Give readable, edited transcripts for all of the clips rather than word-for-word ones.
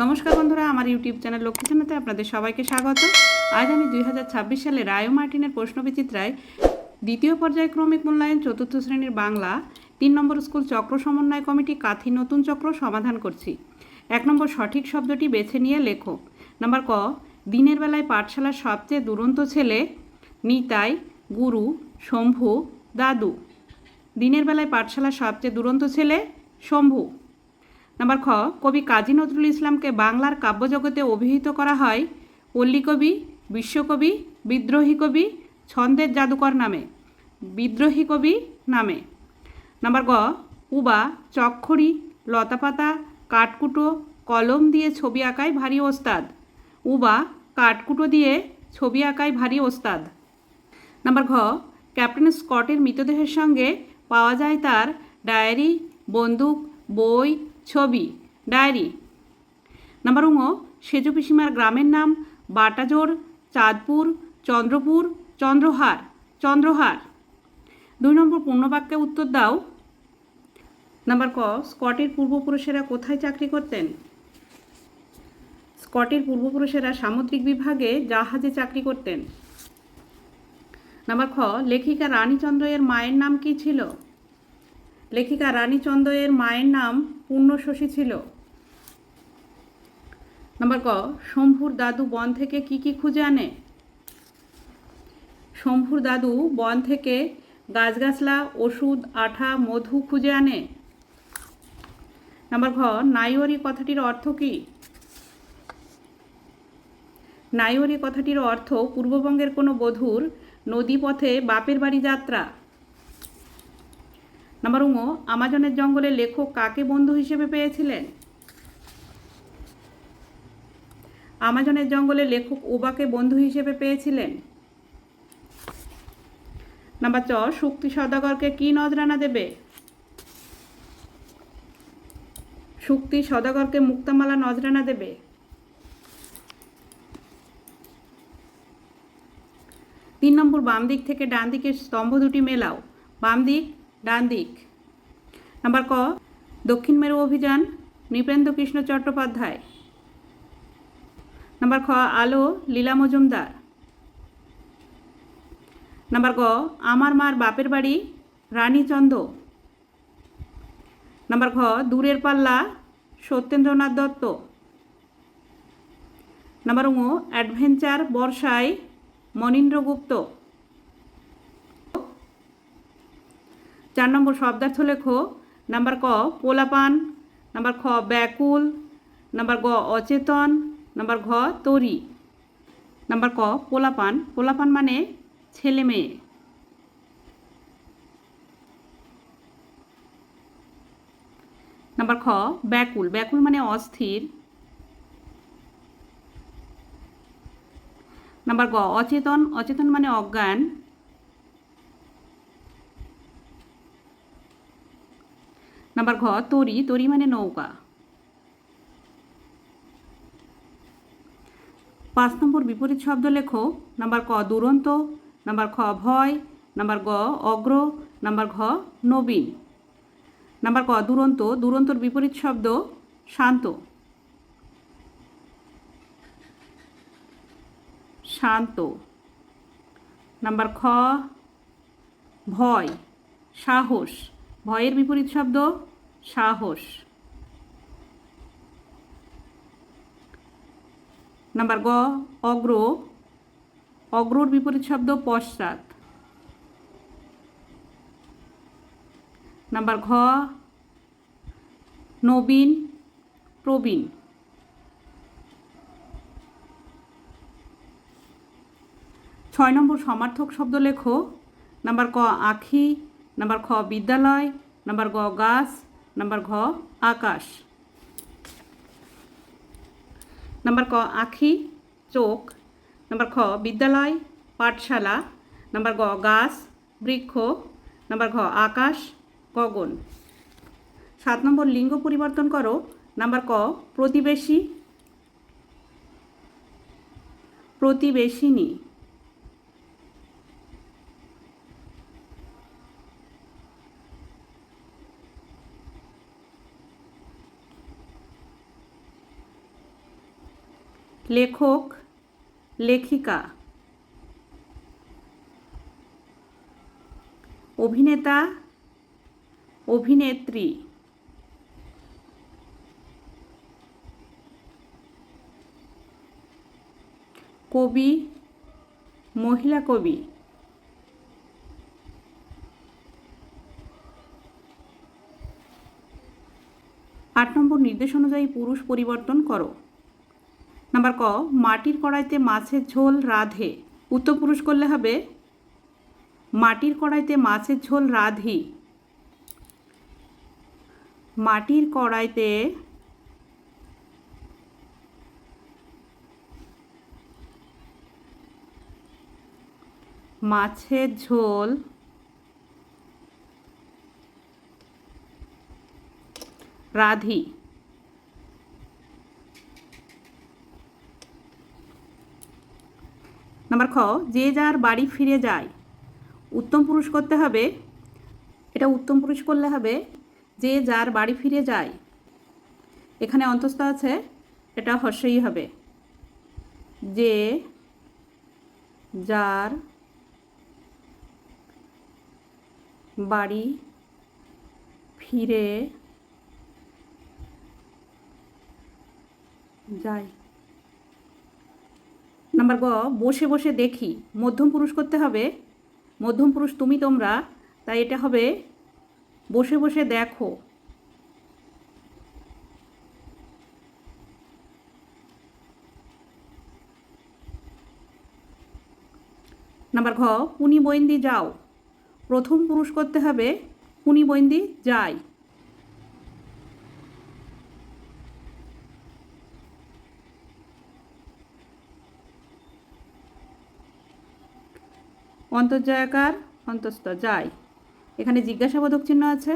নমস্কার বন্ধুরা, আমার ইউটিউব চ্যানেল লক্ষ্মীখানাতে আপনাদের সবাইকে স্বাগত। আজ আমি 2026 সালে রায় ও মার্টিনের প্রশ্নবিচিত্রায় দ্বিতীয় পর্যায়ক্রমিক মূল্যায়ন চতুর্থ শ্রেণীর বাংলা 3 নম্বর স্কুল চক্র সমন্বয় কমিটি কাথি নতুন চক্র সমাধান করছি। 1 নম্বর সঠিক শব্দটি বেছে নিয়ে লেখো। নাম্বার ক, দিনের বেলায় পাঠশালার সবচেয়ে দুরন্ত ছেলে নিতাই, গুরু, শম্ভু, দাদু। দিনের বেলায় পাঠশালার সবচেয়ে দুরন্ত ছেলে শম্ভু। নাম্বার খ, কবি কাজী নজরুল ইসলামকে বাংলার কাব্যজগতে অভিহিত করা হয় পল্লীকবি, বিশ্বকবি, বিদ্রোহী কবি, ছন্দের জাদুকর নামে। বিদ্রোহী কবি নামে। নাম্বার গ, উবা, চকখড়ি, লতাপাতা, কাঠকুটো, কলম দিয়ে ছবি আঁকায় ভারী ওস্তাদ। উবা কাঠকুটো দিয়ে ছবি আঁকায় ভারী ওস্তাদ। নাম্বার ঘ, ক্যাপ্টেন স্কটের মৃতদেহের সঙ্গে পাওয়া যায় তার ডায়েরি, বন্দুক, বই, ছবি। ডায়েরি। নাম্বার ঙ, সেজু পিসিমার গ্রামের নাম বাটাজোর, চাঁদপুর, চন্দ্রপুর, চন্দ্রহার। চন্দ্রহার। 2 নম্বর পূর্ণবাক্যে উত্তর দাও। নাম্বার ক, স্কটের পূর্বপুরুষেরা কোথায় চাকরি করতেন? স্কটের পূর্বপুরুষেরা সামুদ্রিক বিভাগে জাহাজে চাকরি করতেন। নাম্বার খ, লেখিকা রানীচন্দ্র এর মায়ের নাম কি ছিল? লেখিকা রানীচন্দ্র এর মায়ের নাম পূর্ণশশী ছিল। নাম্বার ক, শম্ভুর দাদু বন থেকে কি কি খুঁজে আনে? শম্ভুর দাদু বন থেকে গাছগাছলা, ওষুধ, আঠা, মধু খুঁজে আনে। নাম্বার ঘ, নাইওয়ারি কথাটির অর্থ কি? নাইওয়ারি কথাটির অর্থ পূর্ববঙ্গের কোনো বধূর নদীপথে বাপের বাড়ি যাত্রা। নাম্বার ঙ, আমাজনের জঙ্গলে লেখক কাকে বন্ধু হিসেবে পেয়েছিলেন? আমাজনের জঙ্গলে লেখক উবাকে বন্ধু হিসেবে পেয়েছিলেন। নাম্বার চ, শুক্তি সওদাগরকে কি নজরানা দেবে? শুক্তি সওদাগরকে মুক্তামালা নজরানা দেবে। 3 নম্বর বাম দিক থেকে ডান দিকের স্তম্ভ দুটি মেলাও। বাম দিক, ডান দিক। নাম্বার ক, দক্ষিণ মেরু অভিযান নৃপেন্দ্র কৃষ্ণ চট্টোপাধ্যায়। নাম্বার খ, আলো লীলা মজুমদার। নাম্বার গ, আমার মার বাপের বাড়ি রানীচন্দ্র। নাম্বার ঘ, দূরের পাল্লা সত্যেন্দ্রনাথ দত্ত। নাম্বার ঙ, অ্যাডভেঞ্চার বর্ষায় মনীন্দ্র গুপ্ত। 4 নম্বর শব্দার্থ লেখো। নাম্বার ক, পোলাপান। নাম্বার খ, ব্যাকুল। নাম্বার গ, অচেতন। নাম্বার ঘ, তরি। নাম্বার ক, পোলাপান। পোলাপান মানে ছেলে মেয়ে। নাম্বার খ, ব্যাকুল। ব্যাকুল মানে অস্থির। নাম্বার গ, অচেতন। অচেতন মানে অজ্ঞান। নাম্বার ঘ, তরি। তরি মানে নৌকা। 5 নম্বর বিপরীত শব্দ লেখো। নাম্বার ক, দুরন্ত। নাম্বার খ, ভয়। নাম্বার গ, অগ্র। নাম্বার ঘ, নবীন। নাম্বার ক, দুরন্ত। দুরন্তর বিপরীত শব্দ শান্ত। শান্ত। নাম্বার খ, ভয়। সাহস। ভয়ের বিপরীত শব্দ সাহস। নাম্বার গ, অগ্র। অগ্রর বিপরীত শব্দ পশ্চাৎ। নাম্বার ঘ, নবীন, প্রবীণ। 6 নম্বর সমার্থক শব্দ লেখো। নাম্বার ক, আখি। নাম্বার খ, বিদ্যালয়। নাম্বার গ, গাছ। নাম্বার ঘ, আকাশ। নাম্বার ক, আখি, চোখ। নাম্বার খ, বিদ্যালয়, পাঠশালা। নাম্বার গ, গাছ, বৃক্ষ। নাম্বার ঘ, আকাশ, গগন। 7 নম্বর লিঙ্গ পরিবর্তন করো। নাম্বার ক, প্রতিবেশী, প্রতিবেশিনী। লেখক লেখিকা, অভিনেতা অভিনেত্রী, কবি মহিলা কবি, 8 নম্বর নির্দেশ অনুযায়ী পুরুষ পরিবর্তন করো। নাম্বার ক, মাটির কড়াইতে মাছের ঝোল রাঁধে। উত্তর পুরুষ করলে হবে মাটির কড়াইতে মাছের ঝোল রাঁধি। মাটির কড়াইতে মাছের ঝোল রাঁধি। নাম্বার খ, যে যার বাড়ি ফিরে যায়। উত্তম পুরুষ করতে হবে, এটা উত্তম পুরুষ করলে হবে যে যার বাড়ি ফিরে যায়। এখানে অন্তস্থ আছে, এটা হর্ষই হবে। যে যার বাড়ি ফিরে যায়। নাম্বার গ, বসে বসে দেখি। মধ্যম পুরুষ করতে হবে, মধ্যম পুরুষ তুমি তোমরা, তাই এটা হবে বসে বসে দেখো। নাম্বার ঘ, পুনি বৈন্দি যাও। প্রথম পুরুষ করতে হবে পুনি বৈন্দি যাই। অন্তর্জয়াকার অন্তস্থ যায়। এখানে জিজ্ঞাসাবোধক চিহ্ন আছে,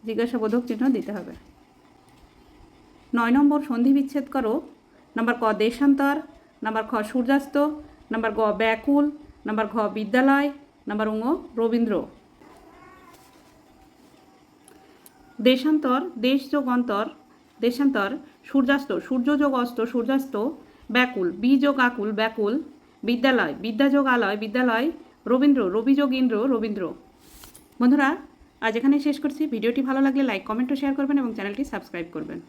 জিজ্ঞাসাবোধক চিহ্ন দিতে হবে। 9 নম্বর সন্ধি বিচ্ছেদ করো। নাম্বার ক, দেশান্তর। নাম্বার খ, সূর্যাস্ত। নাম্বার গ, ব্যাকুল। নাম্বার ঘ, বিদ্যালয়। নাম্বার ঙ, রবীন্দ্র। দেশান্তর, দেশ যোগ অন্তর, দেশান্তর। সূর্যাস্ত, সূর্য যোগ অস্ত, সূর্যাস্ত। ব্যাকুল, বি যোগ আকুল, ব্যাকুল। বিদ্যালয়, বিদ্যা যোগ আলয়, বিদ্যালয়। রবীন্দ্র, রবি যোগ ইন্দ্র, রবীন্দ্র। বন্ধুরা, আজ এখানে শেষ করছি। ভিডিওটি ভালো লাগলে লাইক, কমেন্ট ও শেয়ার করবেন এবং চ্যানেলটি সাবস্ক্রাইব করবেন।